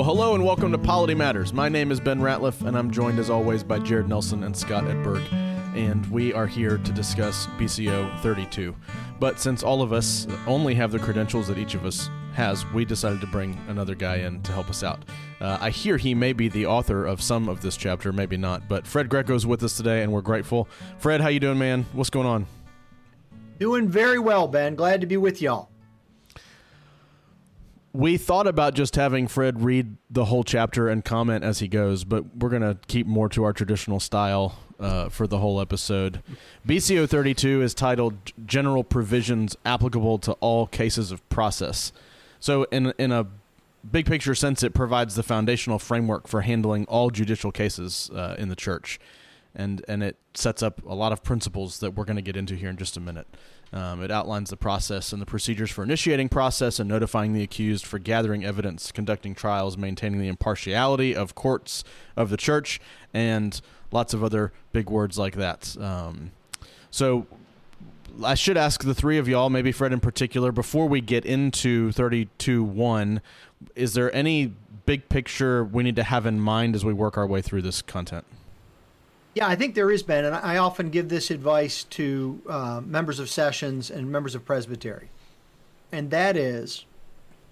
hello and welcome to Polity Matters. My name is Ben Ratliff, and I'm joined as always by Jared Nelson and Scott Edberg, and we are here to discuss BCO 32. But since all of us only have the credentials that each of us has, we decided to bring another guy in to help us out. I hear he may be the author of some of this chapter, maybe not, but Fred Greco's with us today, and we're grateful. Fred, how you doing, man? What's going on? Doing very well, Ben. Glad to be with y'all. We thought about just having Fred read the whole chapter and comment as he goes, but we're going to keep more to our traditional style for the whole episode. BCO 32 is titled General Provisions Applicable to All Cases of Process. So in a big picture sense, it provides the foundational framework for handling all judicial cases in the church. And it sets up a lot of principles that we're going to get into here in just a minute. It outlines the process and the procedures for initiating process and notifying the accused, for gathering evidence, conducting trials, maintaining the impartiality of courts of the church, and lots of other big words like that. So I should ask the three of y'all, maybe Fred in particular, before we get into 32.1, is there any big picture we need to have in mind as we work our way through this content? Yeah, I think there is, Ben, and I often give this advice to members of sessions and members of presbytery. And that is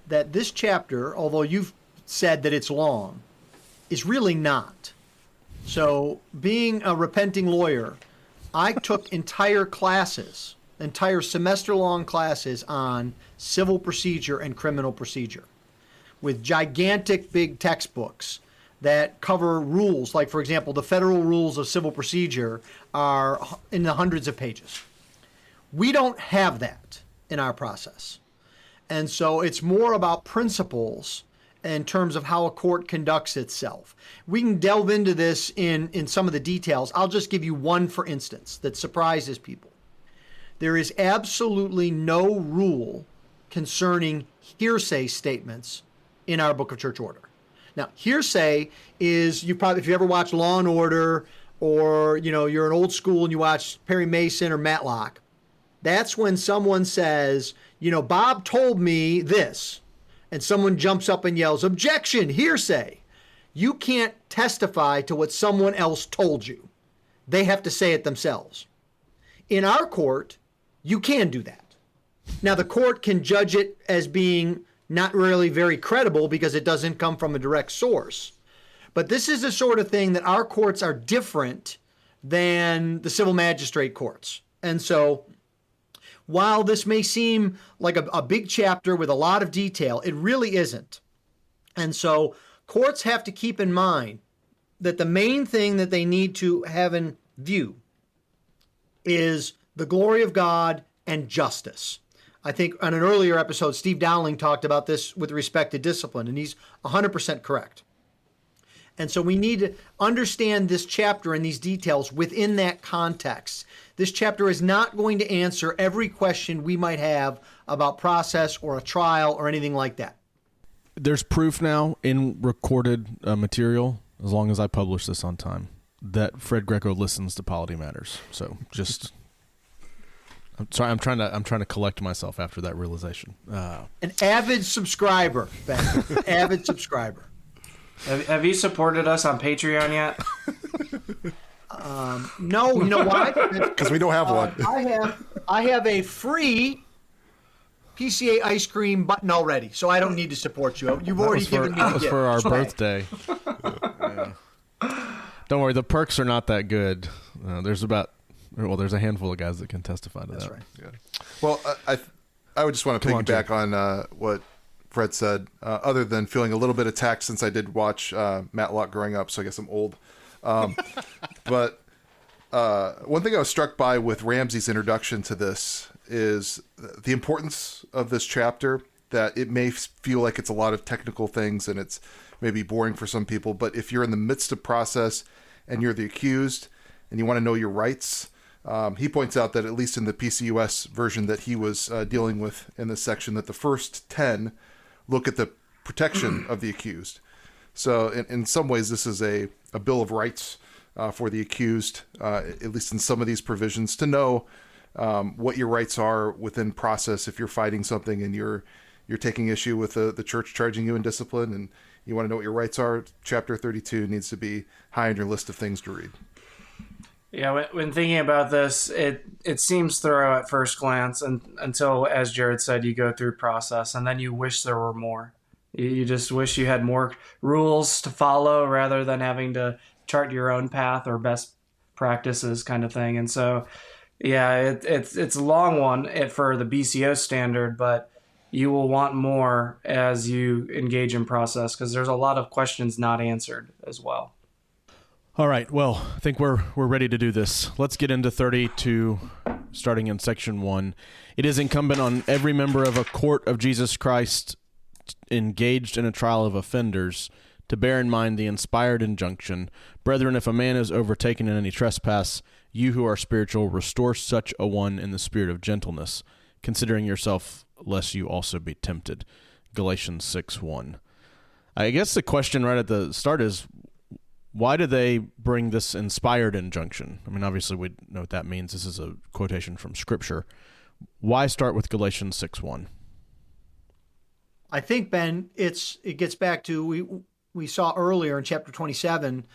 that this chapter, although you've said that it's long, is really not. So being a repenting lawyer, I took entire semester-long classes on civil procedure and criminal procedure with gigantic big textbooks that cover rules. Like, for example, the federal rules of civil procedure are in the hundreds of pages. We don't have that in our process. And so it's more about principles in terms of how a court conducts itself. We can delve into this in some of the details. I'll just give you one, for instance, that surprises people. There is absolutely no rule concerning hearsay statements in our Book of Church Order. Now, hearsay is, if you ever watch Law and Order, or you're an old school and you watch Perry Mason or Matlock, that's when someone says, Bob told me this, and someone jumps up and yells, "Objection, hearsay." You can't testify to what someone else told you. They have to say it themselves. In our court, you can do that. Now, the court can judge it as being not really very credible because it doesn't come from a direct source. But this is the sort of thing that our courts are different than the civil magistrate courts. And so while this may seem like a big chapter with a lot of detail, it really isn't. And so courts have to keep in mind that the main thing that they need to have in view is the glory of God and justice. I think on an earlier episode, Steve Dowling talked about this with respect to discipline, and he's 100% correct. And so we need to understand this chapter and these details within that context. This chapter is not going to answer every question we might have about process or a trial or anything like that. There's proof now in recorded material, as long as I publish this on time, that Fred Greco listens to Polity Matters. So just... I'm sorry. I'm trying to collect myself after that realization. An avid subscriber, Ben. Avid subscriber. Have you supported us on Patreon yet? No. You know why? Because we don't have one. I have a free PCA ice cream button already, so I don't need to support you. You've already given me the gift. That was for our birthday. Yeah. Don't worry. The perks are not that good. There's a handful of guys that can testify to that. That's right. Yeah. Well, I would just want to piggyback on what Fred said, other than feeling a little bit attacked since I did watch Matlock growing up, so I guess I'm old. But one thing I was struck by with Ramsey's introduction to this is the importance of this chapter, that it may feel like it's a lot of technical things and it's maybe boring for some people, but if you're in the midst of process and you're the accused and you want to know your rights, he points out that at least in the PCUS version that he was dealing with in this section, that the first 10 look at the protection of the accused. So in some ways, this is a Bill of Rights for the accused, at least in some of these provisions, to know what your rights are within process if you're fighting something and you're taking issue with the church charging you in discipline, and You want to know what your rights are? Chapter 32 needs to be high on your list of things to read. Yeah, when thinking about this, it seems thorough at first glance, and until, as Jared said, you go through process, and then you wish there were more. You just wish you had more rules to follow rather than having to chart your own path or best practices kind of thing. And so, yeah, it's a long one for the BCO standard, but you will want more as you engage in process because there's a lot of questions not answered as well. All right. Well, I think we're ready to do this. Let's get into 32, starting in section 1. It is incumbent on every member of a court of Jesus Christ engaged in a trial of offenders to bear in mind the inspired injunction, "Brethren, if a man is overtaken in any trespass, you who are spiritual, restore such a one in the spirit of gentleness, considering yourself, lest you also be tempted." Galatians 6:1. I guess the question right at the start is, why do they bring this inspired injunction? I mean, obviously we know what that means. This is a quotation from Scripture. Why start with Galatians 6:1? I think, Ben, it gets back to we saw earlier in chapter 27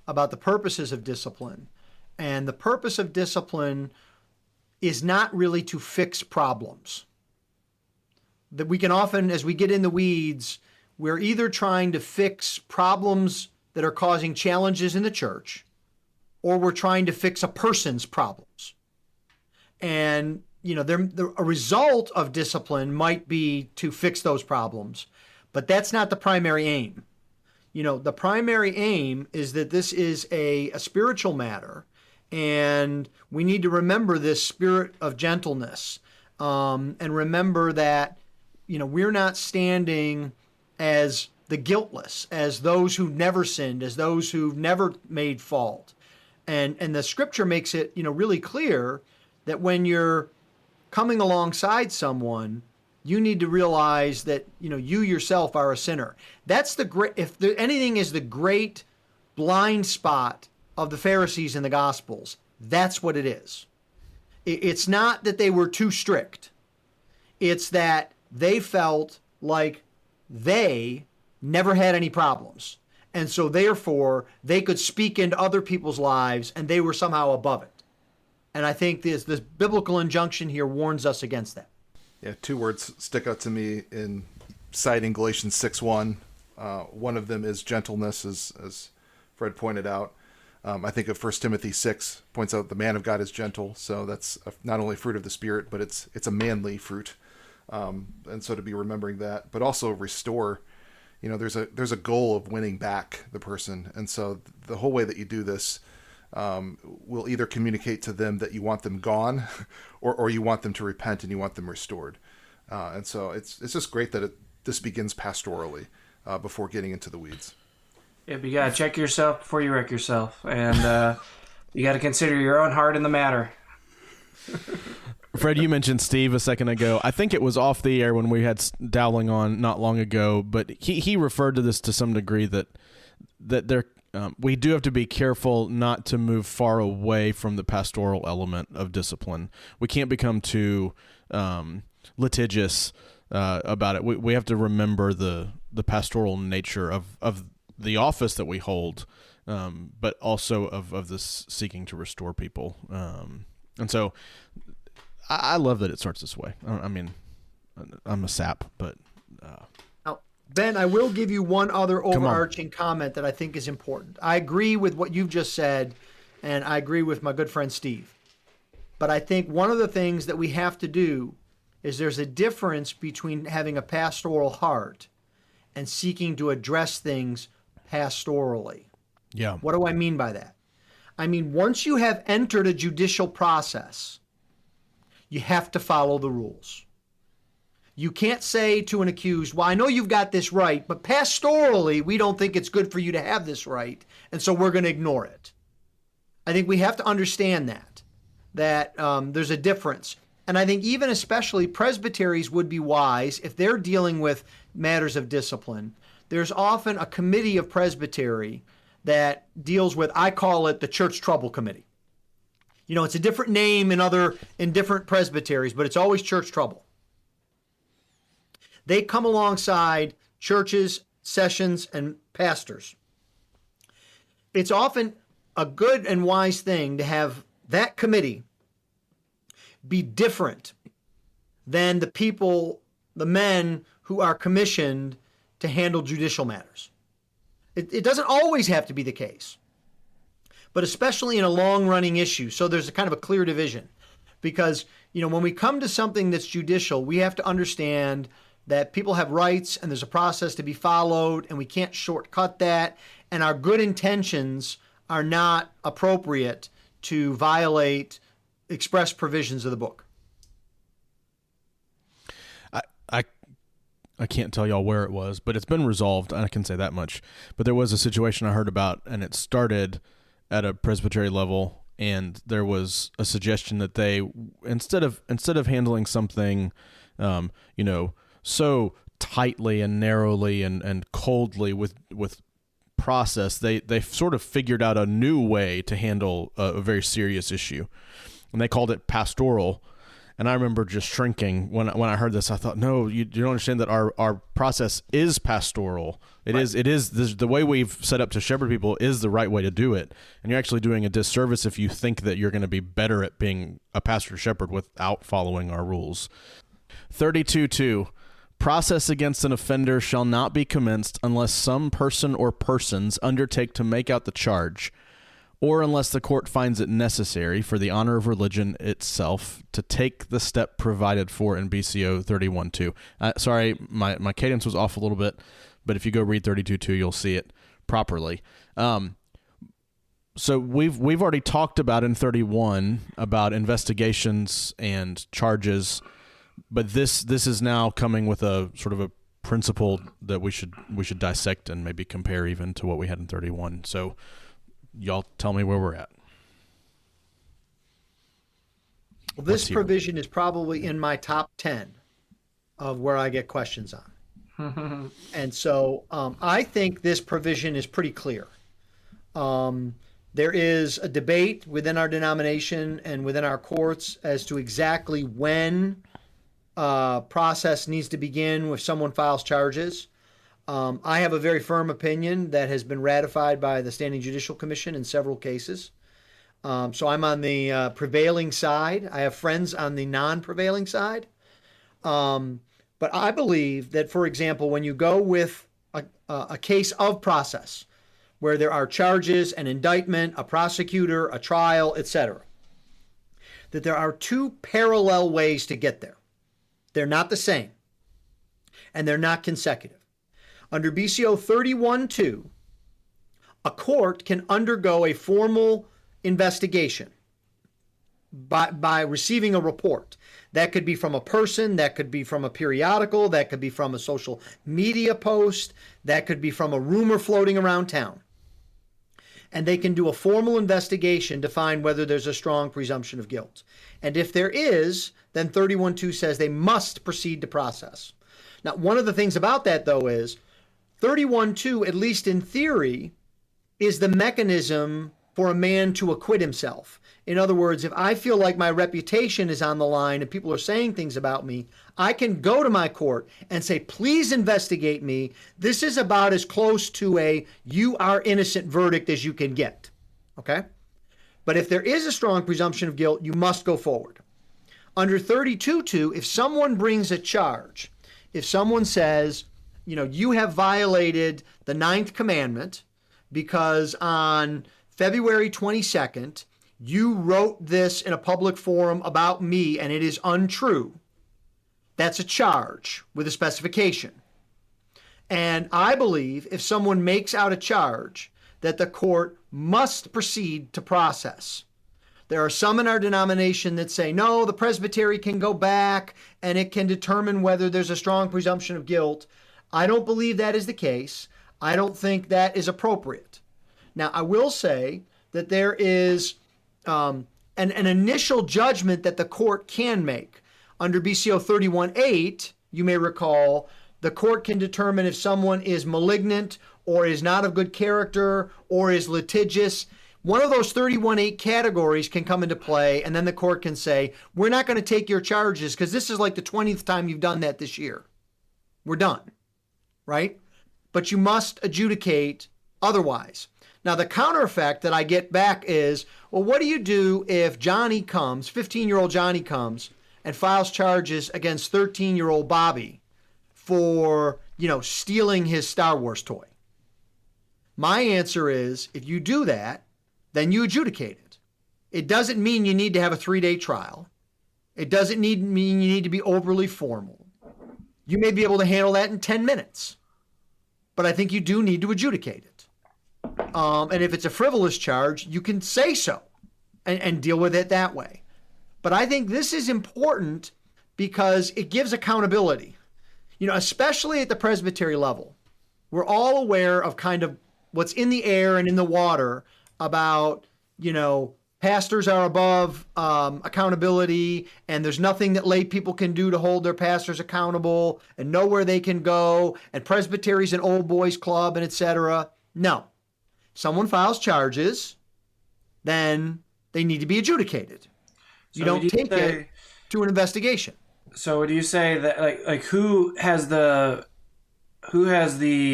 about the purposes of discipline. And the purpose of discipline is not really to fix problems. That we can often, as we get in the weeds, we're either trying to fix problems that are causing challenges in the church, or we're trying to fix a person's problems. And, a result of discipline might be to fix those problems, but that's not the primary aim. The primary aim is that this is a spiritual matter, and we need to remember this spirit of gentleness, and remember that, we're not standing as the guiltless, as those who never sinned, as those who've never made fault. And the Scripture makes it, really clear that when you're coming alongside someone, you need to realize that, you yourself are a sinner. That's the great, if there, anything is the great blind spot of the Pharisees in the Gospels, that's what it is. It's not that they were too strict. It's that they felt like they never had any problems. And so therefore, they could speak into other people's lives and they were somehow above it. And I think this biblical injunction here warns us against that. Yeah, two words stick out to me in citing Galatians 6:1. One of them is gentleness, as Fred pointed out. I think of 1 Timothy 6 points out the man of God is gentle. So that's not only fruit of the Spirit, but it's a manly fruit. And so to be remembering that, but also restore. There's a goal of winning back the person. And so the whole way that you do this will either communicate to them that you want them gone or you want them to repent and you want them restored. And so it's just great that this begins pastorally before getting into the weeds. Yeah, but you got to check yourself before you wreck yourself. And you got to consider your own heart in the matter. Fred, you mentioned Steve a second ago. I think it was off the air when we had Dowling on not long ago, but he referred to this to some degree that there we do have to be careful not to move far away from the pastoral element of discipline. We can't become too litigious about it. We have to remember the pastoral nature of the office that we hold, but also of this seeking to restore people. And so I love that it starts this way. I mean, I'm a sap, but... Now, Ben, I will give you one other overarching comment that I think is important. I agree with what you've just said, and I agree with my good friend Steve. But I think one of the things that we have to do is there's a difference between having a pastoral heart and seeking to address things pastorally. Yeah. What do I mean by that? I mean, once you have entered a judicial process, you have to follow the rules. You can't say to an accused, well, I know you've got this right, but pastorally, we don't think it's good for you to have this right, and so we're going to ignore it. I think we have to understand that there's a difference. And I think even especially presbyteries would be wise if they're dealing with matters of discipline. There's often a committee of presbytery that deals with, I call it the Church Trouble Committee. It's a different name in different presbyteries, but it's always church trouble. They come alongside churches, sessions, and pastors. It's often a good and wise thing to have that committee be different than the people, the men who are commissioned to handle judicial matters. It doesn't always have to be the case, but especially in a long-running issue. So there's a kind of a clear division, because when we come to something that's judicial, we have to understand that people have rights and there's a process to be followed, and we can't shortcut that, and our good intentions are not appropriate to violate express provisions of the book. I can't tell y'all where it was, but it's been resolved. I can say that much. But there was a situation I heard about, and it started at a presbytery level, and there was a suggestion that they, instead of handling something, so tightly and narrowly and coldly with process, they sort of figured out a new way to handle a very serious issue, and they called it pastoral. And I remember just shrinking when I heard this. I thought, no, you don't understand that our process is pastoral. It is the way we've set up to shepherd people is the right way to do it. And you're actually doing a disservice if you think that you're going to be better at being a pastor shepherd without following our rules. 32:2. Process against an offender shall not be commenced unless some person or persons undertake to make out the charge, or unless the court finds it necessary for the honor of religion itself to take the step provided for in BCO 31:2. Sorry, my cadence was off a little bit, but if you go read 32:2, you'll see it properly. So we've already talked about in 31 about investigations and charges, but this is now coming with a sort of a principle that we should dissect and maybe compare even to what we had in 31. So y'all tell me where we're at. Well, this provision is probably in my top 10 of where I get questions on. And so I think this provision is pretty clear. There is a debate within our denomination and within our courts as to exactly when process needs to begin if someone files charges. I have a very firm opinion that has been ratified by the Standing Judicial Commission in several cases. So I'm on the prevailing side. I have friends on the non-prevailing side. But I believe that, for example, when you go with a case of process, where there are charges, an indictment, a prosecutor, a trial, etc., that there are two parallel ways to get there. They're not the same, and they're not consecutive. Under BCO 31:2, a court can undergo a formal investigation by receiving a report. That could be from a person, that could be from a periodical, that could be from a social media post, that could be from a rumor floating around town. And they can do a formal investigation to find whether there's a strong presumption of guilt. And if there is, then 31:2 says they must proceed to process. Now, one of the things about that, though, is 31:2, at least in theory, is the mechanism for a man to acquit himself. In other words, if I feel like my reputation is on the line and people are saying things about me, I can go to my court and say, please investigate me. This is about as close to a you are innocent verdict as you can get. Okay? But if there is a strong presumption of guilt, you must go forward. Under 32:2, if someone brings a charge, if someone says, you have violated the 9th commandment because on February 22nd, you wrote this in a public forum about me and it is untrue, that's a charge with a specification. And I believe if someone makes out a charge, that the court must proceed to process. There are some in our denomination that say, no, the presbytery can go back and it can determine whether there's a strong presumption of guilt. I don't believe that is the case. I don't think that is appropriate. Now, I will say that there is an initial judgment that the court can make. Under BCO 31:8, you may recall, the court can determine if someone is malignant or is not of good character or is litigious. One of those 31:8 categories can come into play, and then the court can say, we're not going to take your charges because this is like the 20th time you've done that this year. We're done, right? but you must adjudicate otherwise. Now, the counter effect that I get back is, well, what do you do if Johnny comes, 15-year-old Johnny comes and files charges against 13-year-old Bobby for, stealing his Star Wars toy? My answer is, if you do that, then you adjudicate it. It doesn't mean you need to have a 3-day trial. It doesn't mean you need to be overly formal. You may be able to handle that in 10 minutes. But I think you do need to adjudicate it. And if it's a frivolous charge, you can say so and deal with it that way. But I think this is important because it gives accountability. Especially at the presbytery level. We're all aware of kind of what's in the air and in the water about, pastors are above accountability, and there's nothing that lay people can do to hold their pastors accountable, and nowhere they can go, and presbytery's an old boys club, and etc. No. Someone files charges, then they need to be adjudicated. You don't take it to an investigation. So would you say that like who has the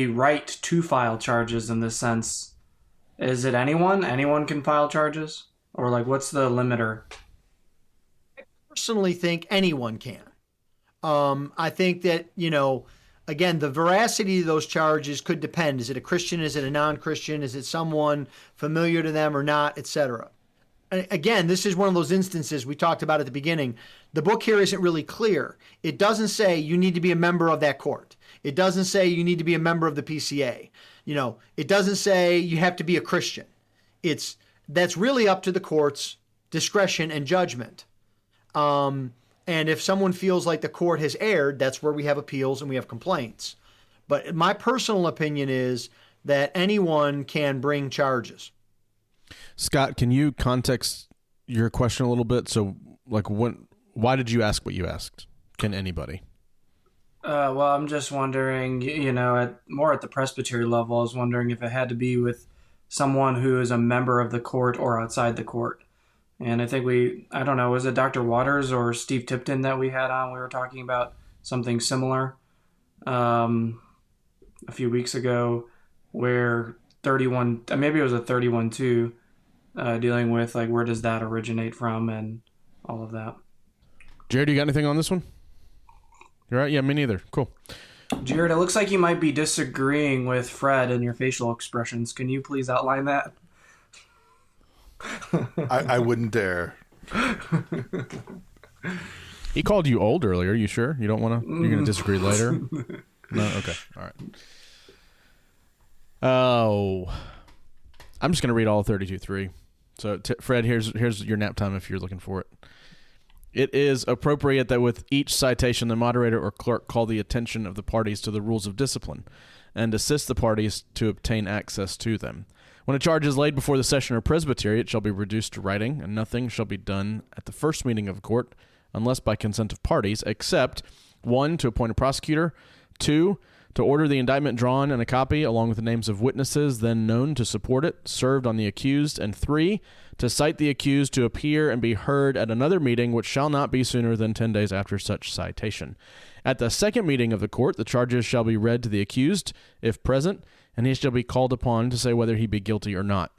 right to file charges in this sense? Is it anyone? Anyone can file charges? Or what's the limiter? I personally think anyone can. I think that, again, the veracity of those charges could depend. Is it a Christian? Is it a non-Christian? Is it someone familiar to them or not, etc.? Again, this is one of those instances we talked about at the beginning. The book here isn't really clear. It doesn't say you need to be a member of that court. It doesn't say you need to be a member of the PCA. It doesn't say you have to be a Christian. That's really up to the court's discretion and judgment. And if someone feels like the court has erred, that's where we have appeals and we have complaints. But my personal opinion is that anyone can bring charges. Scott, can you context your question a little bit? So, why did you ask what you asked? Can anybody? Well, I'm just wondering, more at the presbytery level, I was wondering if it had to be with someone who is a member of the court or outside the court. And I think I don't know, was it Dr. Waters or Steve Tipton that we had on? We were talking about something similar a few weeks ago where 31, maybe it was a 31-2, dealing with where does that originate from and all of that. Jared, you got anything on this one? You're right? Yeah, me neither. Cool. Jared, it looks like you might be disagreeing with Fred in your facial expressions. Can you please outline that? I wouldn't dare. He called you old earlier. You sure? You don't want to? You're going to disagree later? No? Okay. All right. Oh. I'm just going to read all 32.3. So, Fred, here's your nap time if you're looking for it. It is appropriate that with each citation, the moderator or clerk call the attention of the parties to the rules of discipline and assist the parties to obtain access to them. When a charge is laid before the session or presbytery, it shall be reduced to writing, and nothing shall be done at the first meeting of the court unless by consent of parties, except 1, to appoint a prosecutor, 2, to order the indictment drawn and a copy, along with the names of witnesses then known to support it, served on the accused, and 3, to cite the accused to appear and be heard at another meeting, which shall not be sooner than 10 days after such citation. At the second meeting of the court, the charges shall be read to the accused, if present, and he shall be called upon to say whether he be guilty or not.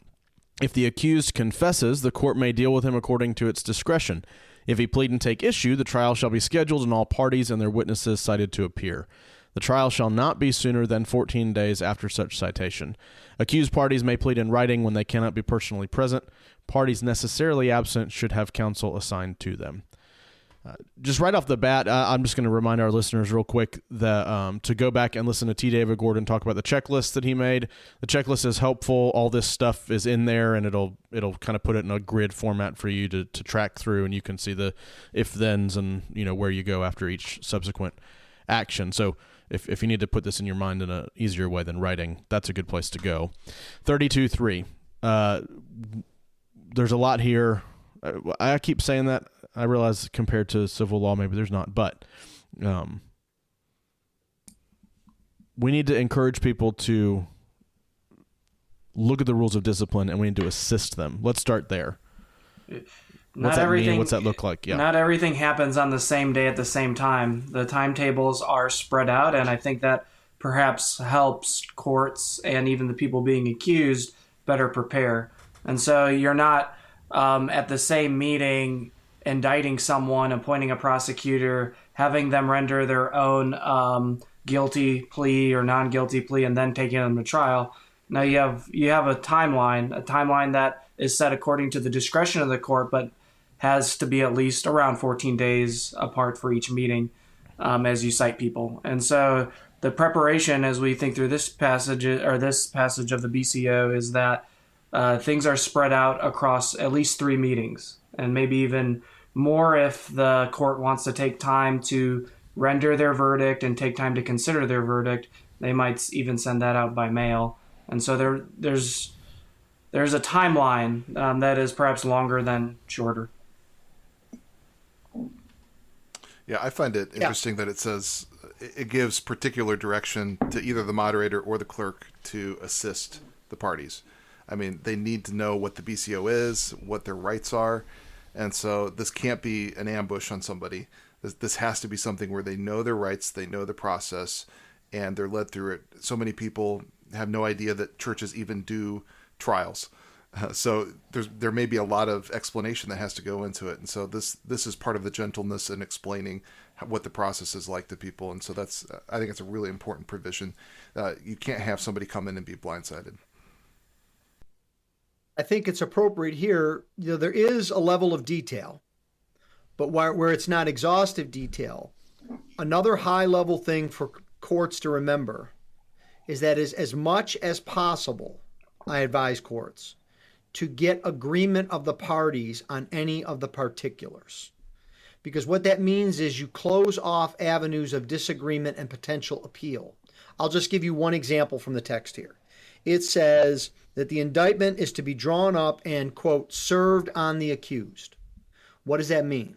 If the accused confesses, the court may deal with him according to its discretion. If he plead and take issue, the trial shall be scheduled and all parties and their witnesses cited to appear. The trial shall not be sooner than 14 days after such citation. Accused parties may plead in writing when they cannot be personally present. Parties necessarily absent should have counsel assigned to them. Just right off the bat, I'm just going to remind our listeners real quick that to go back and listen to T. David Gordon talk about the checklist that he made. The checklist is helpful. All this stuff is in there, and it'll kind of put it in a grid format for you to track through, and you can see the if-thens and where you go after each subsequent action. So if you need to put this in your mind in an easier way than writing, that's a good place to go. 32.3. There's a lot here. I keep saying that. I realize compared to civil law, maybe there's not, but we need to encourage people to look at the rules of discipline, and we need to assist them. Let's start there. What's that mean? What's that look like? Yeah. Not everything happens on the same day at the same time. The timetables are spread out, and I think that perhaps helps courts and even the people being accused better prepare. And so you're not at the same meeting indicting someone, appointing a prosecutor, having them render their own guilty plea or non-guilty plea, and then taking them to trial. Now you have a timeline that is set according to the discretion of the court, but has to be at least around 14 days apart for each meeting as you cite people. And so the preparation, as we think through this passage of the BCO, is that things are spread out across at least 3 meetings, and maybe even more if the court wants to take time to render their verdict and take time to consider their verdict. They might even send that out by mail. And so there's a timeline that is perhaps longer than shorter. Yeah, I find it interesting that it says it gives particular direction to either the moderator or the clerk to assist the parties. I mean, they need to know what the BCO is, what their rights are. And so this can't be an ambush on somebody. This has to be something where they know their rights, they know the process, and they're led through it. So many people have no idea that churches even do trials. So there may be a lot of explanation that has to go into it. And so this is part of the gentleness in explaining what the process is like to people. And so I think it's a really important provision. You can't have somebody come in and be blindsided. I think it's appropriate here. There is a level of detail, but where it's not exhaustive detail, another high level thing for courts to remember is that as much as possible, I advise courts to get agreement of the parties on any of the particulars. Because what that means is you close off avenues of disagreement and potential appeal. I'll just give you one example from the text here. It says that the indictment is to be drawn up and, quote, served on the accused. What does that mean?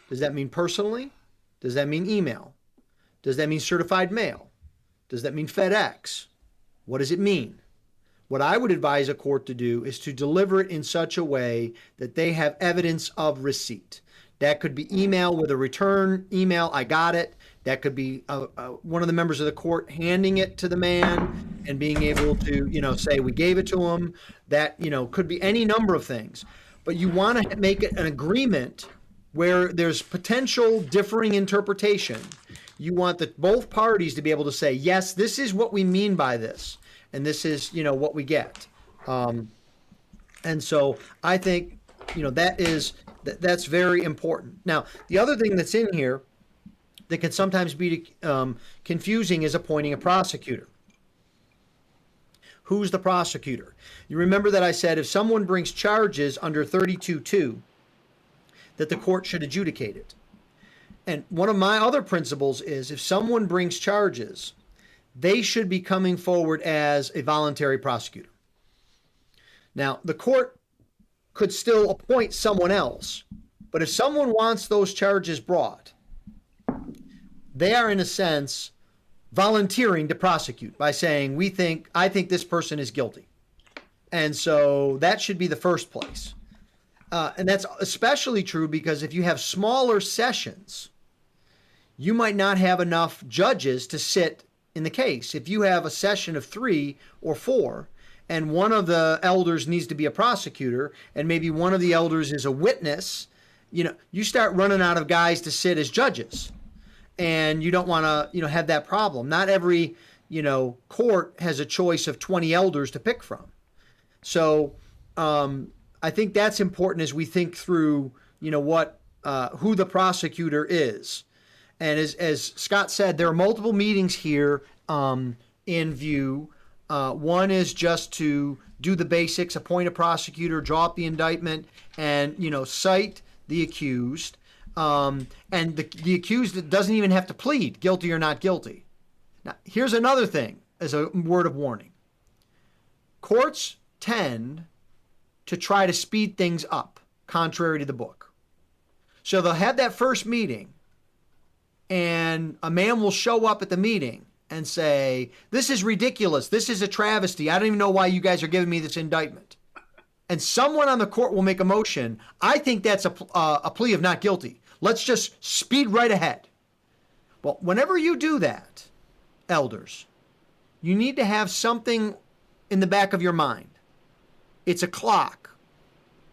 Does that mean personally? Does that mean email? Does that mean certified mail? Does that mean FedEx? What does it mean? What I would advise a court to do is to deliver it in such a way that they have evidence of receipt. That could be email with a return email, I got it. That could be one of the members of the court handing it to the man and being able to, say we gave it to him. That, could be any number of things. But you want to make it an agreement where there's potential differing interpretation. You want both parties to be able to say, yes, this is what we mean by this. And this is, what we get. And so I think, that's very important. Now, the other thing that's in here that can sometimes be confusing is appointing a prosecutor. Who's the prosecutor? You remember that I said if someone brings charges under 32.2, that the court should adjudicate it. And one of my other principles is if someone brings charges, they should be coming forward as a voluntary prosecutor. Now, the court could still appoint someone else, but if someone wants those charges brought, they are in a sense volunteering to prosecute by saying, I think this person is guilty. And so that should be the first place. And that's especially true because if you have smaller sessions, you might not have enough judges to sit in the case. If you have a session of 3 or 4, and one of the elders needs to be a prosecutor, and maybe one of the elders is a witness, you start running out of guys to sit as judges. And you don't want to, have that problem. Not every, court has a choice of 20 elders to pick from. So I think that's important as we think through, who the prosecutor is. And as Scott said, there are multiple meetings here in view. One is just to do the basics, appoint a prosecutor, draw up the indictment, and, cite the accused. And the accused doesn't even have to plead guilty or not guilty. Now, here's another thing as a word of warning. Courts tend to try to speed things up, contrary to the book. So they'll have that first meeting, and a man will show up at the meeting and say, this is ridiculous. This is a travesty. I don't even know why you guys are giving me this indictment. And someone on the court will make a motion. I think that's a plea of not guilty. Let's just speed right ahead. Well, whenever you do that, elders, you need to have something in the back of your mind. It's a clock.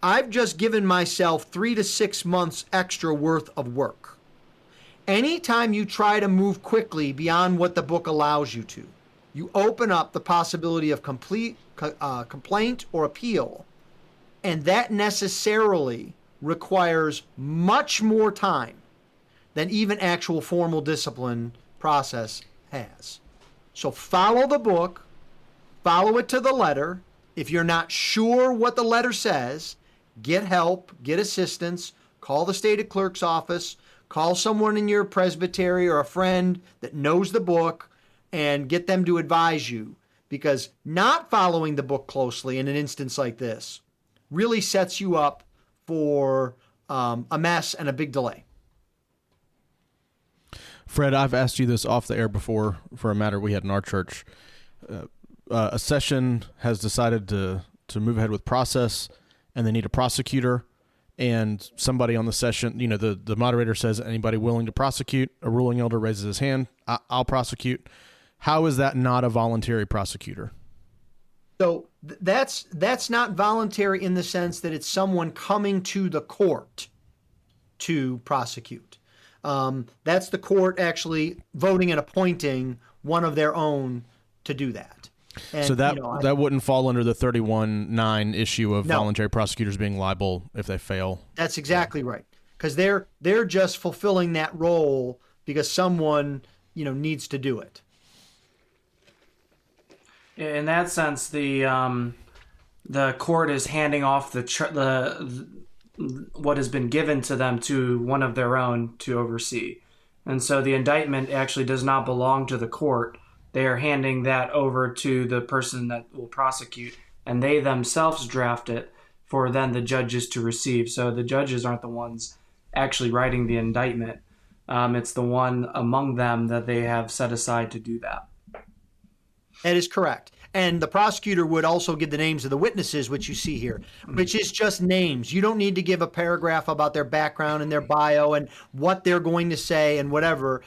I've just given myself 3 to 6 months extra worth of work. Anytime you try to move quickly beyond what the book allows you to, you open up the possibility of complaint or appeal, and that necessarily requires much more time than even actual formal discipline process has. So follow the book, follow it to the letter. If you're not sure what the letter says, get help, get assistance, call the stated clerk's office, call someone in your presbytery or a friend that knows the book, and get them to advise you, because not following the book closely in an instance like this really sets you up for a mess and a big delay. Fred, I've asked you this off the air before for a matter we had in our church. A session has decided to move ahead with process, and they need a prosecutor, and somebody on the session, the moderator says, anybody willing to prosecute? A ruling elder raises his hand. I'll prosecute. How is that not a voluntary prosecutor? So that's not voluntary in the sense that it's someone coming to the court to prosecute. That's the court actually voting and appointing one of their own to do that. And, so that wouldn't fall under the 31.9 issue of voluntary prosecutors being liable if they fail. That's exactly right, because they're just fulfilling that role because someone needs to do it. In that sense, the court is handing off what has been given to them to one of their own to oversee. And so the indictment actually does not belong to the court. They are handing that over to the person that will prosecute, and they themselves draft it for then the judges to receive. So the judges aren't the ones actually writing the indictment. It's the one among them that they have set aside to do that. That is correct. And the prosecutor would also give the names of the witnesses, which you see here, which is just names. You don't need to give a paragraph about their background and their bio and what they're going to say and whatever.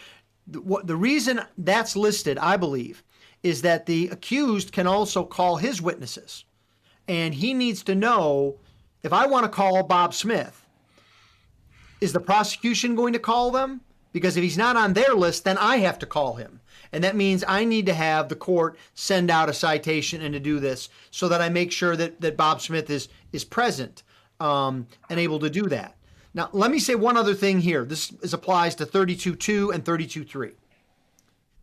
The reason that's listed, I believe, is that the accused can also call his witnesses. And he needs to know, if I want to call Bob Smith, is the prosecution going to call them? Because if he's not on their list, then I have to call him. And that means I need to have the court send out a citation and to do this so that I make sure that Bob Smith is present and able to do that. Now, let me say one other thing here. This applies to 32.2 and 32.3.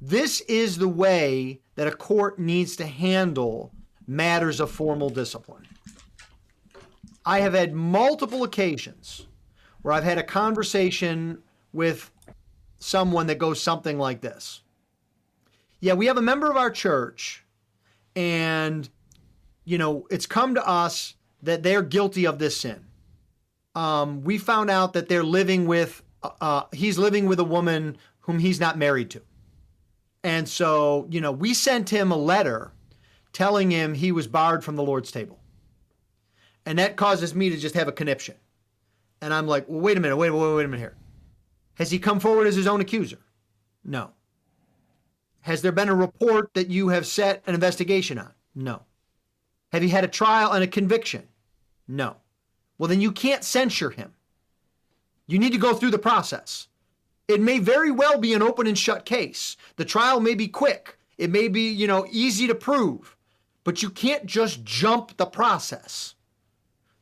This is the way that a court needs to handle matters of formal discipline. I have had multiple occasions where I've had a conversation with someone that goes something like this. Yeah, we have a member of our church, and, it's come to us that they're guilty of this sin. We found out that they're living with, he's living with a woman whom he's not married to. And so, we sent him a letter telling him he was barred from the Lord's table. And that causes me to just have a conniption. And I'm like, well, wait a minute here. Has he come forward as his own accuser? No. Has there been a report that you have set an investigation on? No. Have you had a trial and a conviction? No. Well, then you can't censure him. You need to go through the process. It may very well be an open and shut case. The trial may be quick. It may be, easy to prove. But you can't just jump the process.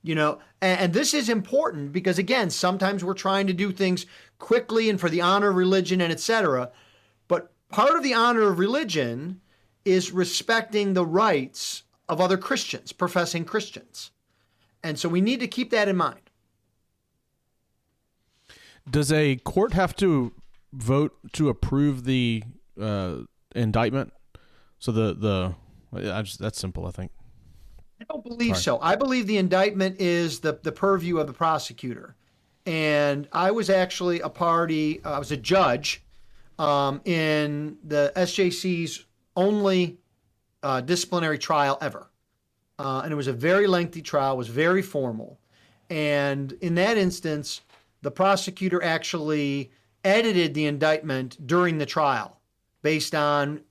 And this is important because, again, sometimes we're trying to do things quickly and for the honor of religion and etc. But part of the honor of religion is respecting the rights of other Christians, professing Christians. And so we need to keep that in mind. Does a court have to vote to approve the indictment? So that's simple, I think. I don't believe so. I believe the indictment is the purview of the prosecutor. And I was actually I was a judge in the SJC's only disciplinary trial ever. And it was a very lengthy trial, was very formal. And in that instance, the prosecutor actually edited the indictment during the trial based on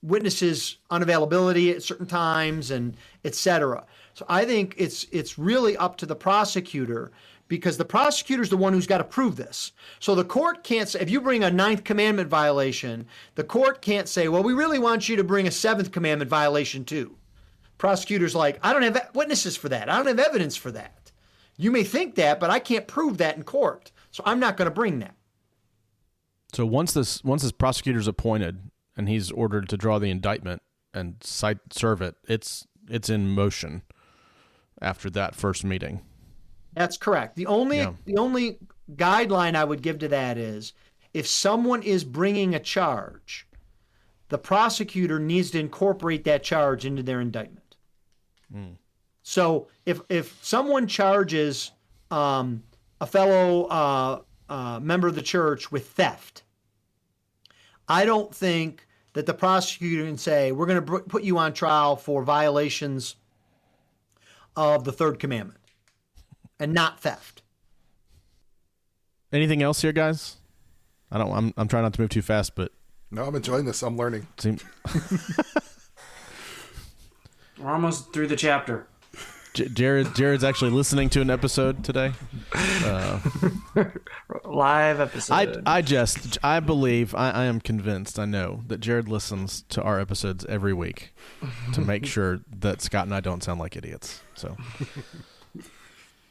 witnesses' unavailability at certain times and et cetera. So I think it's really up to the prosecutor, because the prosecutor is the one who's got to prove this. So the court can't say, if you bring a Ninth Commandment violation, the court can't say, well, we really want you to bring a Seventh Commandment violation too. Prosecutor's like, I don't have witnesses for that. I don't have evidence for that. You may think that, but I can't prove that in court. So I'm not going to bring that. So once this prosecutor's appointed and he's ordered to draw the indictment and serve it, it's in motion after that first meeting. That's correct. The only guideline I would give to that is, if someone is bringing a charge, the prosecutor needs to incorporate that charge into their indictment. So if someone charges a fellow member of the church with theft, I don't think that the prosecutor can say, we're going to put you on trial for violations of the third commandment and not theft. Anything else here, guys? I'm trying not to move too fast, but no, I'm enjoying this. I'm learning. We're almost through the chapter. Jared's actually listening to an episode today. Live episode. I believe, I am convinced, I know that Jared listens to our episodes every week to make sure that Scott and I don't sound like idiots. So,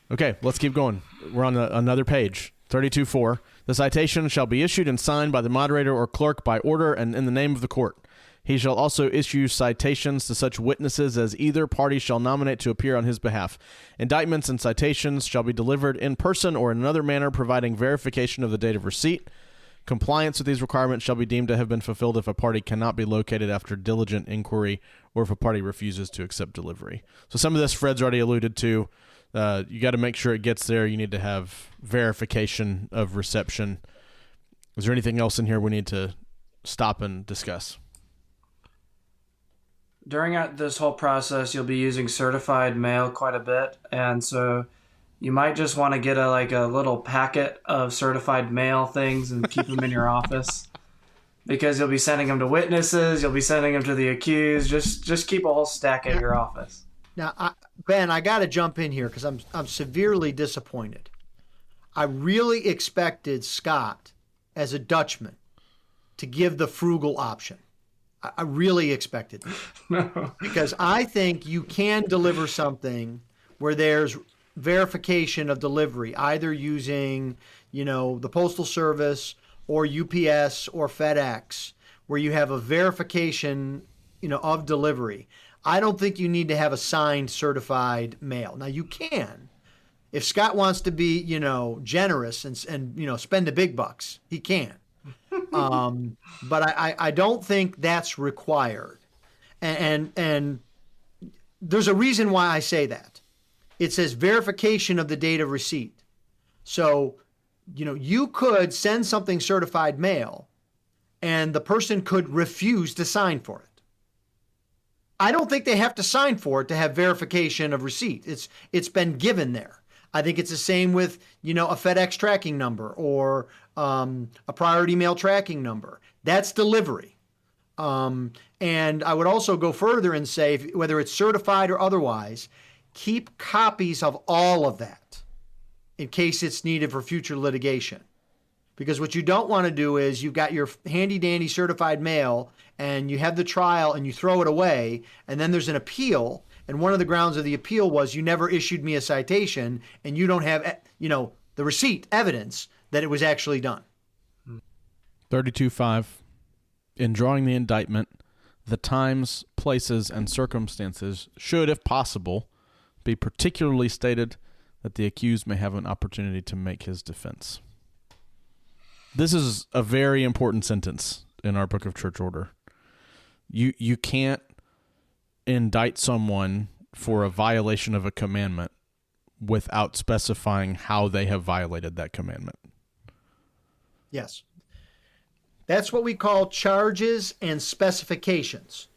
okay, let's keep going. We're on another page, 32.4. The citation shall be issued and signed by the moderator or clerk by order and in the name of the court. He shall also issue citations to such witnesses as either party shall nominate to appear on his behalf. Indictments and citations shall be delivered in person or in another manner, providing verification of the date of receipt. Compliance with these requirements shall be deemed to have been fulfilled if a party cannot be located after diligent inquiry or if a party refuses to accept delivery. So some of this Fred's already alluded to. You got to make sure it gets there. You need to have verification of reception. Is there anything else in here we need to stop and discuss? During this whole process, you'll be using certified mail quite a bit, and so you might just want to get a little packet of certified mail things and keep them in your office, because you'll be sending them to witnesses, you'll be sending them to the accused. Just keep a whole stack at your office. Now, Ben, I got to jump in here because I'm severely disappointed. I really expected Scott, as a Dutchman, to give the frugal option. I really expected that. No. Because I think you can deliver something where there's verification of delivery, either using, the Postal Service or UPS or FedEx, where you have a verification, of delivery. I don't think you need to have a signed certified mail. Now, you can. If Scott wants to be, generous and spend the big bucks, he can. But I don't think that's required. And there's a reason why I say that. It says verification of the date of receipt. So, you could send something certified mail and the person could refuse to sign for it. I don't think they have to sign for it to have verification of receipt. It's been given there. I think it's the same with, a FedEx tracking number or a priority mail tracking number. That's delivery. And I would also go further and say, whether it's certified or otherwise, keep copies of all of that in case it's needed for future litigation. Because what you don't want to do is you've got your handy-dandy certified mail and you have the trial and you throw it away, and then there's an appeal. And one of the grounds of the appeal was you never issued me a citation and you don't have, the receipt evidence that it was actually done. 32.5. In drawing the indictment, the times, places, and circumstances should, if possible, be particularly stated that the accused may have an opportunity to make his defense. This is a very important sentence in our Book of Church Order. You can't indict someone for a violation of a commandment without specifying how they have violated that commandment. Yes. That's what we call charges and specifications.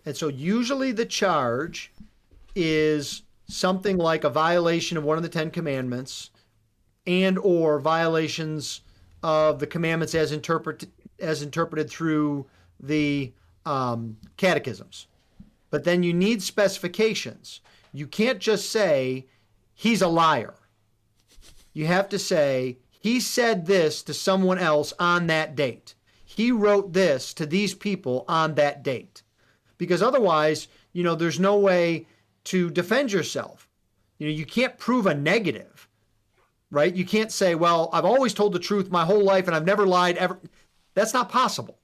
And so usually the charge is something like a violation of one of the 10 commandments and or violations of the commandments as interpreted through the catechisms. But then you need specifications. You can't just say, he's a liar. You have to say, he said this to someone else on that date. He wrote this to these people on that date. Because otherwise, there's no way to defend yourself. You can't prove a negative, right? You can't say, well, I've always told the truth my whole life and I've never lied ever. That's not possible.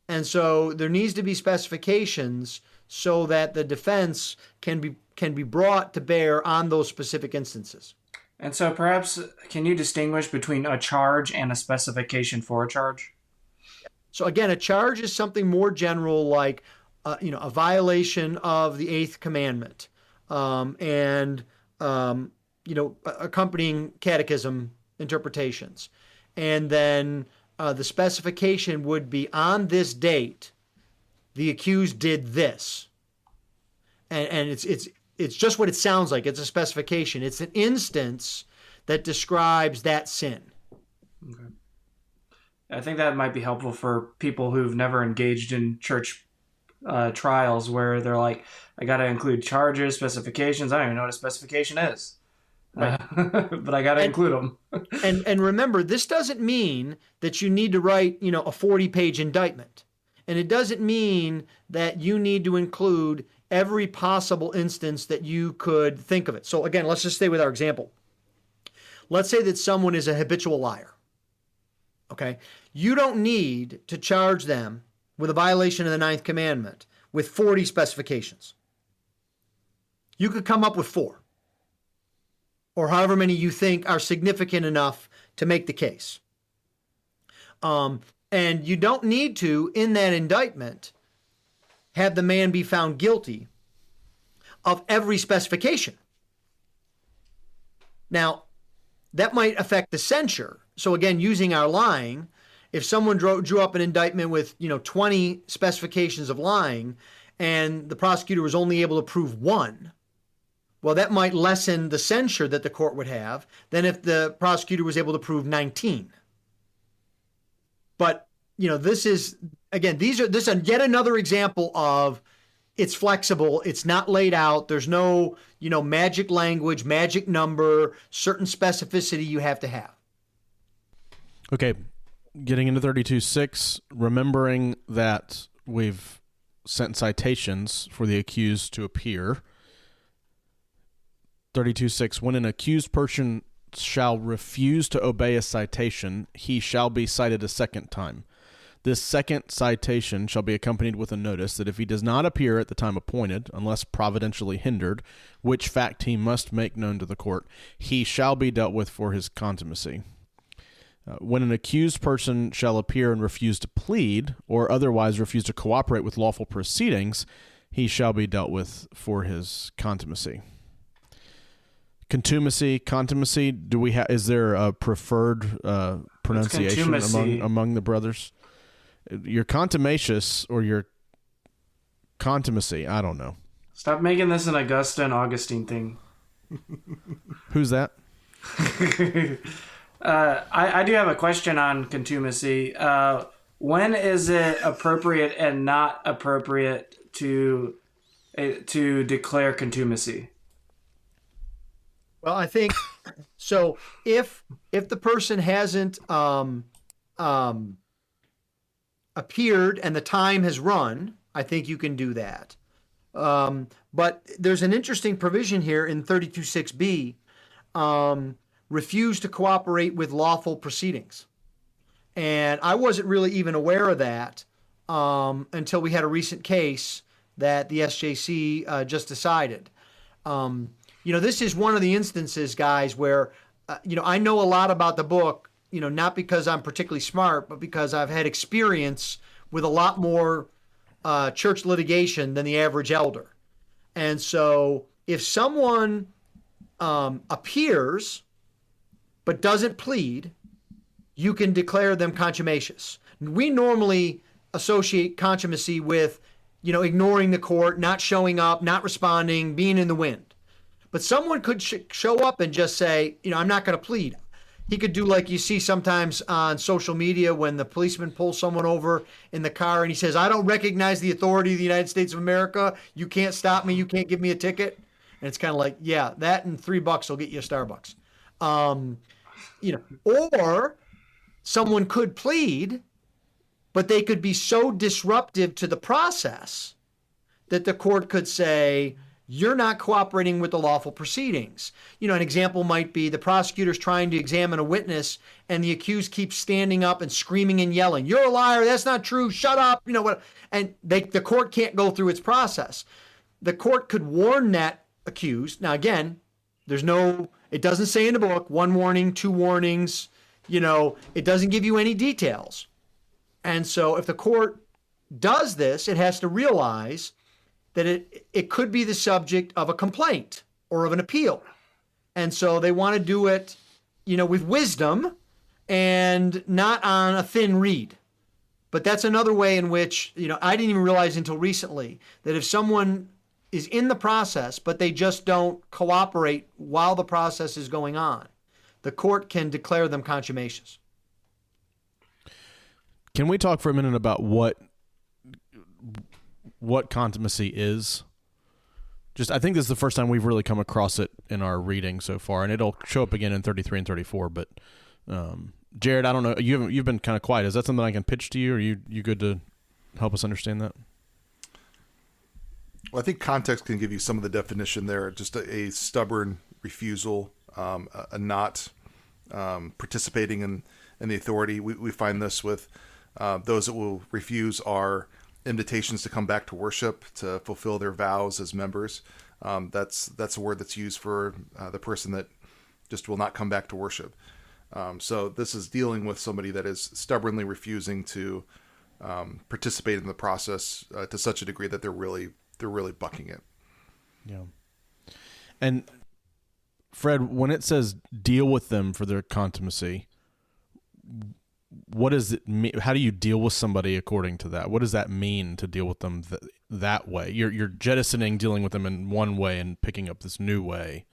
And so there needs to be specifications so that the defense can be brought to bear on those specific instances. And so perhaps, can you distinguish between a charge and a specification for a charge? So again, a charge is something more general, like a violation of the eighth commandment, and accompanying catechism interpretations. And then the specification would be, on this date, the accused did this. And it's just what it sounds like. It's a specification. It's an instance that describes that sin. Okay. I think that might be helpful for people who've never engaged in church trials, where they're like, I got to include charges, specifications. I don't even know what a specification is. Right. But I got to include them. and remember, this doesn't mean that you need to write, a 40-page indictment. And it doesn't mean that you need to include every possible instance that you could think of it. So again, let's just stay with our example. Let's say that someone is a habitual liar. Okay? You don't need to charge them with a violation of the ninth commandment with 40 specifications. You could come up with 4, or however many you think are significant enough to make the case. And you don't need to, in that indictment, have the man be found guilty of every specification. Now, that might affect the censure. So again, using our lying, if someone drew up an indictment with 20 specifications of lying, and the prosecutor was only able to prove 1, well, that might lessen the censure that the court would have than if the prosecutor was able to prove 19. But this is yet another example of, it's flexible, it's not laid out, there's no magic language, magic number, certain specificity you have to have. Okay, getting into 32.6, remembering that we've sent citations for the accused to appear. 32.6, when an accused person shall refuse to obey a citation, he shall be cited a second time. This second citation shall be accompanied with a notice that if he does not appear at the time appointed, unless providentially hindered, which fact he must make known to the court, he shall be dealt with for his contumacy. When an accused person shall appear and refuse to plead, or otherwise refuse to cooperate with lawful proceedings, he shall be dealt with for his contumacy. Contumacy. Do we have? Is there a preferred pronunciation among the brothers? You're contumacious or you're contumacy. I don't know. Stop making this an Augusta and Augustine thing. Who's that? I do have a question on contumacy. When is it appropriate and not appropriate to declare contumacy? Well, I think so. If the person hasn't appeared and the time has run, I think you can do that. But there's an interesting provision here in 32.6b. Refuse to cooperate with lawful proceedings. And I wasn't really even aware of that until we had a recent case that the SJC just decided. This is one of the instances, guys, where, I know a lot about the book, not because I'm particularly smart, but because I've had experience with a lot more church litigation than the average elder. And so if someone appears but doesn't plead, you can declare them contumacious. We normally associate contumacy with, ignoring the court, not showing up, not responding, being in the wind. But someone could show up and just say, I'm not going to plead. He could do like you see sometimes on social media when the policeman pulls someone over in the car and he says, "I don't recognize the authority of the United States of America. You can't stop me. You can't give me a ticket." And it's kind of like, yeah, that and $3 will get you a Starbucks. Or someone could plead, but they could be so disruptive to the process that the court could say, you're not cooperating with the lawful proceedings. An example might be the prosecutor's trying to examine a witness and the accused keeps standing up and screaming and yelling, "You're a liar, that's not true, shut up," what, and the court can't go through its process. The court could warn that accused. Now again, it doesn't say in the book, 1 warning, 2 warnings, it doesn't give you any details. And so if the court does this, it has to realize that it could be the subject of a complaint or of an appeal. And so they want to do it, with wisdom and not on a thin reed. But that's another way in which, I didn't even realize until recently that if someone is in the process, but they just don't cooperate while the process is going on, the court can declare them contumacious. Can we talk for a minute about what contumacy is? I think this is the first time we've really come across it in our reading so far, and it'll show up again in 33 and 34. But Jared, I don't know. You've been kind of quiet. Is that something I can pitch to you? Are you good to help us understand that? Well, I think context can give you some of the definition there. Just a stubborn refusal, a not participating in the authority. We find this with those that will refuse our invitations to come back to worship, to fulfill their vows as members. That's a word that's used for the person that just will not come back to worship. So this is dealing with somebody that is stubbornly refusing to participate in the process to such a degree that they're really bucking it. Yeah. And Fred, when it says deal with them for their contumacy, what does it mean? How do you deal with somebody according to that? What does that mean to deal with them that way? You're jettisoning dealing with them in one way and picking up this new way.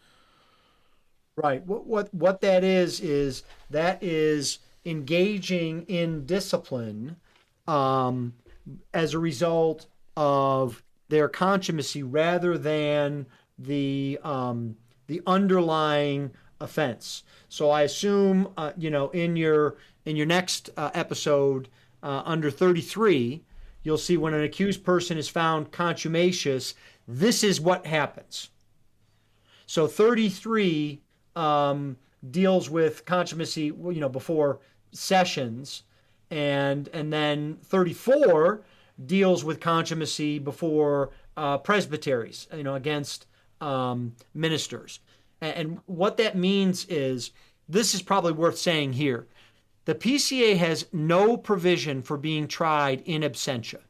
Right. What that is engaging in discipline as a result of their contumacy rather than the underlying offense. So I assume in your next episode under 33, you'll see when an accused person is found contumacious, this is what happens. So 33 deals with contumacy, before sessions, and then 34 deals with contumacy before presbyteries, against ministers. And what that means is, this is probably worth saying here. The PCA has no provision for being tried in absentia.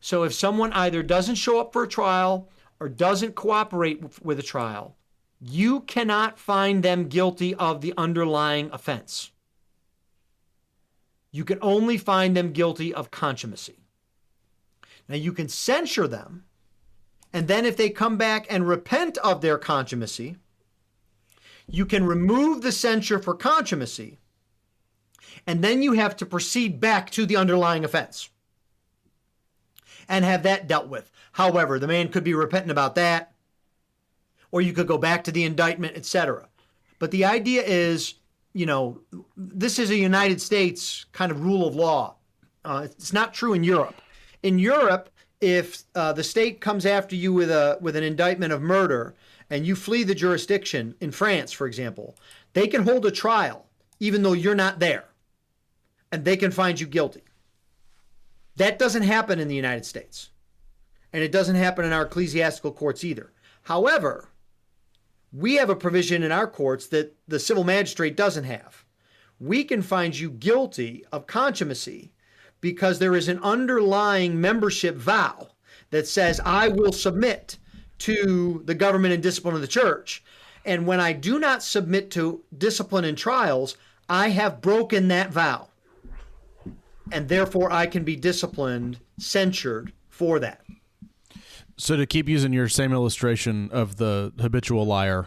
So if someone either doesn't show up for a trial or doesn't cooperate with a trial, you cannot find them guilty of the underlying offense. You can only find them guilty of contumacy. Now you can censure them, and then if they come back and repent of their contumacy, you can remove the censure for contumacy, and then you have to proceed back to the underlying offense and have that dealt with. However, the man could be repentant about that, or you could go back to the indictment, etc. But the idea is, this is a United States kind of rule of law. It's not true in Europe. In Europe, if the state comes after you with an indictment of murder and you flee the jurisdiction, in France, for example, they can hold a trial even though you're not there, and they can find you guilty. That doesn't happen in the United States, and it doesn't happen in our ecclesiastical courts either. However, we have a provision in our courts that the civil magistrate doesn't have. We can find you guilty of contumacy because there is an underlying membership vow that says, I will submit to the government and discipline of the church. And when I do not submit to discipline and trials, I have broken that vow. And therefore I can be disciplined, censured for that. So to keep using your same illustration of the habitual liar,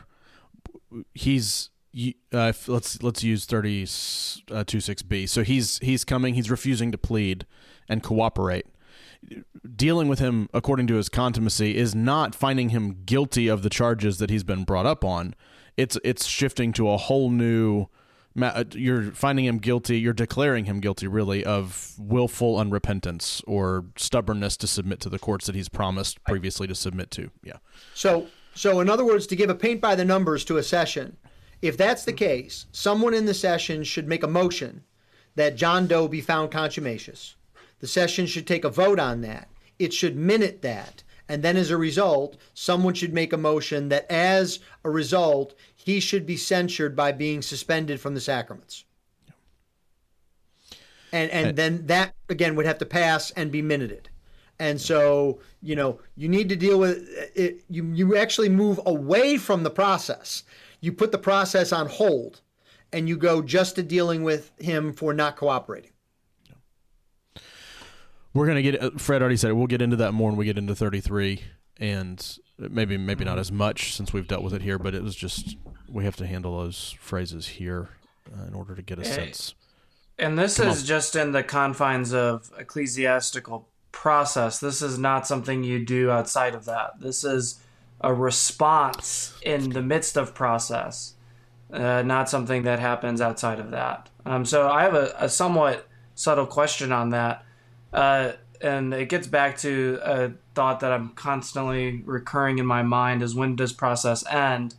he's let's use 3026B. So he's coming. He's refusing to plead and cooperate. Dealing with him according to his contumacy is not finding him guilty of the charges that he's been brought up on. It's shifting to a whole new. You're finding him guilty. You're declaring him guilty, really, of willful unrepentance or stubbornness to submit to the courts that he's promised previously to submit to. Yeah. So in other words, to give a paint by the numbers to a session, if that's the case, someone in the session should make a motion that John Doe be found contumacious. The session should take a vote on that. It should minute that. And then as a result, someone should make a motion that as a result, he should be censured by being suspended from the sacraments. And then that, again, would have to pass and be minuted. And so, you need to deal with it. You actually move away from the process. You put the process on hold and you go just to dealing with him for not cooperating. We're going to get, Fred already said it, we'll get into that more when we get into 33, and maybe not as much since we've dealt with it here, but it was just, we have to handle those phrases here in order to get a sense. And this is just in the confines of ecclesiastical process. This is not something you do outside of that. This is a response in the midst of process, not something that happens outside of that. So I have a somewhat subtle question on that. And it gets back to a thought that I'm constantly recurring in my mind is, when does process end?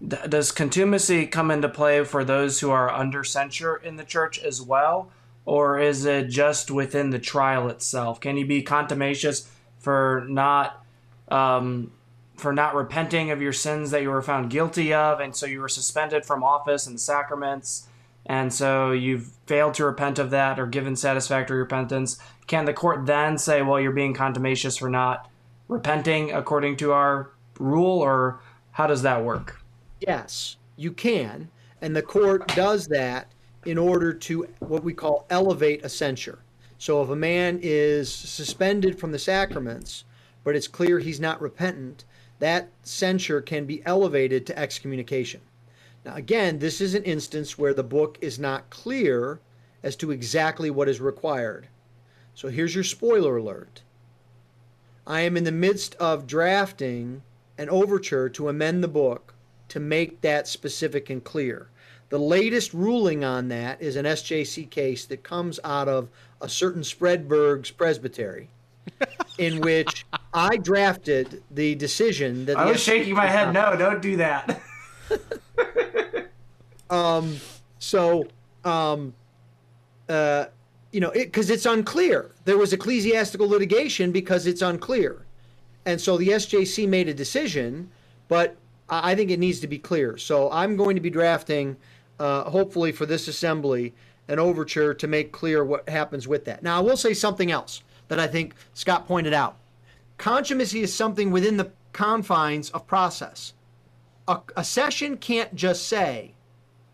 Does contumacy come into play for those who are under censure in the church as well? Or is it just within the trial itself? Can you be contumacious for not repenting of your sins that you were found guilty of, and so you were suspended from office and sacraments, and so you've failed to repent of that or given satisfactory repentance? Can the court then say, well, you're being contumacious for not repenting according to our rule, or how does that work? Yes, you can. And the court does that in order to what we call elevate a censure. So if a man is suspended from the sacraments, but it's clear he's not repentant, that censure can be elevated to excommunication. Now, again, this is an instance where the book is not clear as to exactly what is required. So here's your spoiler alert. I am in the midst of drafting an overture to amend the book to make that specific and clear. The latest ruling on that is an SJC case that comes out of a certain Spreadberg's presbytery, in which I drafted the decision that I was shaking my head. No, don't do that. Because it's unclear. There was ecclesiastical litigation because it's unclear. And so the SJC made a decision, but I think it needs to be clear. So I'm going to be drafting, hopefully for this assembly, an overture to make clear what happens with that. Now, I will say something else that I think Scott pointed out. Contumacy is something within the confines of process. A session can't just say,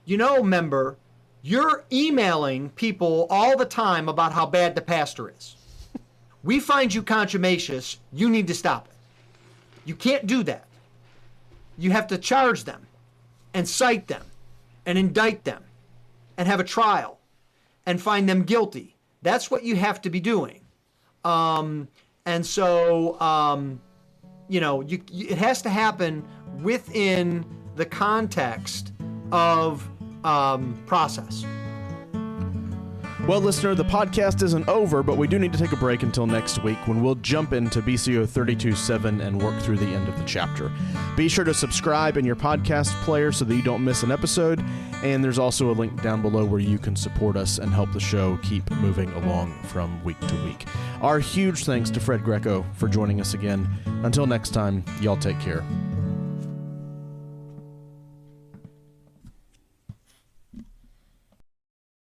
member, you're emailing people all the time about how bad the pastor is. We find you contumacious. You need to stop it. You can't do that. You have to charge them and cite them and indict them and have a trial and find them guilty. That's what you have to be doing. It has to happen within the context of process. Well, listener, the podcast isn't over, but we do need to take a break until next week, when we'll jump into BCO 32.7 and work through the end of the chapter. Be sure to subscribe in your podcast player so that you don't miss an episode, and there's also a link down below where you can support us and help the show keep moving along from week to week. Our huge thanks to Fred Greco for joining us again. Until next time, y'all take care.